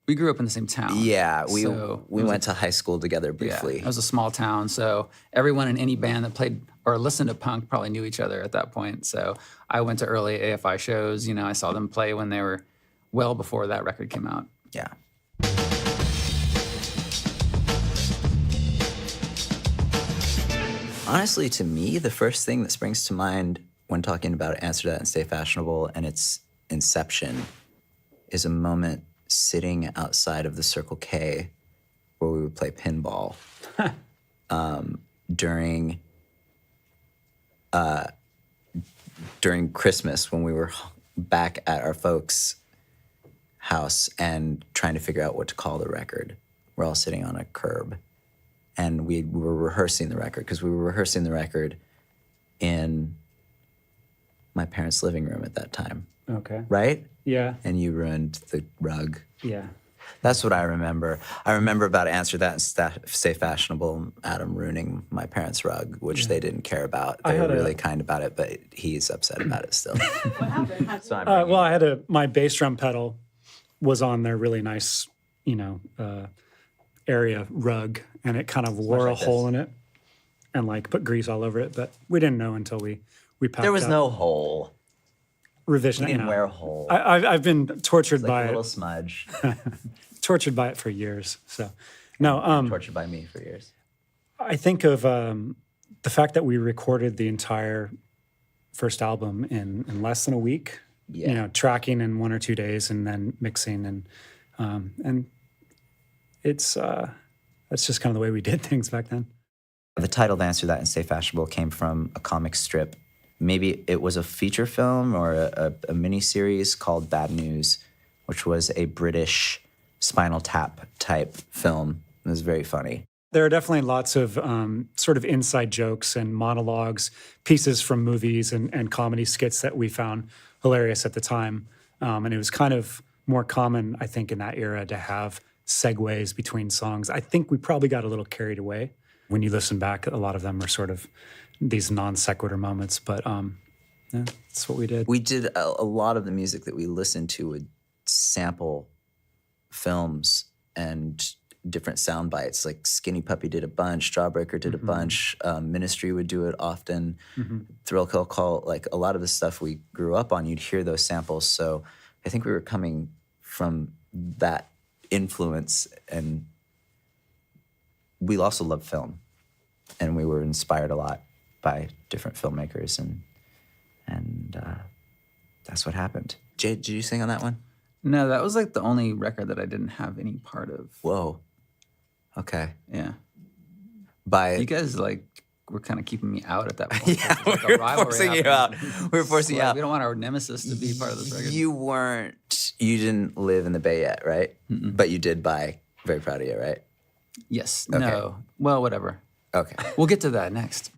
We grew up in the same town. Yeah, we so went to high school together briefly. Yeah, it was a small town, so everyone in any band that played or listened to punk probably knew each other at that point. So I went to early AFI shows. You know, I saw them play when they were well before that record came out. Yeah. Honestly, to me, the first thing that springs to mind when talking about Answer That and Stay Fashionable and its inception is a moment sitting outside of the Circle K where we would play pinball during Christmas when we were back at our folks' house and trying to figure out what to call the record. We're all sitting on a curb. And we were rehearsing the record because we were rehearsing the record in my parents' living room at that time. Okay. Right? Yeah. And you ruined the rug. Yeah. That's what I remember. I remember about Answer That and Stay Fashionable, Adam ruining my parents' rug, which they didn't care about. They were really kind about it, but he's upset about it still. What happened? So Well, I had my bass drum pedal was on their really nice, area rug, and it kind of wore a hole in it and like put grease all over it. But we didn't know until we packed there was up. no hole. Revision. You didn't wear a hole. I've been tortured Like by a it. little smudge. Tortured by it for years. So, no. Tortured by me for years. I think of the fact that we recorded the entire first album in less than a week. Yeah. You know, tracking in 1 or 2 days and then mixing and it's that's just kind of the way we did things back then. The title of Answer That and Stay Fashionable came from a comic strip. Maybe it was a feature film or a mini-series called Bad News, which was a British Spinal Tap type film. It was very funny. There are definitely lots of sort of inside jokes and monologues, pieces from movies and comedy skits that we found hilarious at the time. And it was kind of more common, I think, in that era to have segues between songs. I think we probably got a little carried away. When you listen back, a lot of them are sort of these non sequitur moments, but yeah, that's what we did. We did a lot of the music that we listened to would sample films and different sound bites. Like Skinny Puppy did a bunch, Jawbreaker did a bunch, Ministry would do it often, Thrill Kill Cult, like a lot of the stuff we grew up on, you'd hear those samples. So I think we were coming from that influence, and we also loved film, and we were inspired a lot by different filmmakers, and that's what happened. Jay, did you sing on that one? No, that was like the only record that I didn't have any part of. Whoa. Okay. Yeah. By You guys were kind of keeping me out at that point. yeah, Like a we were rivalry forcing you happened. out. We were forcing you Like, out. we don't want our nemesis to be part of this record. You didn't live in the Bay yet, right? But you did by Very Proud of You, right? Yes. Okay. No. Well, whatever. Okay. We'll get to that next.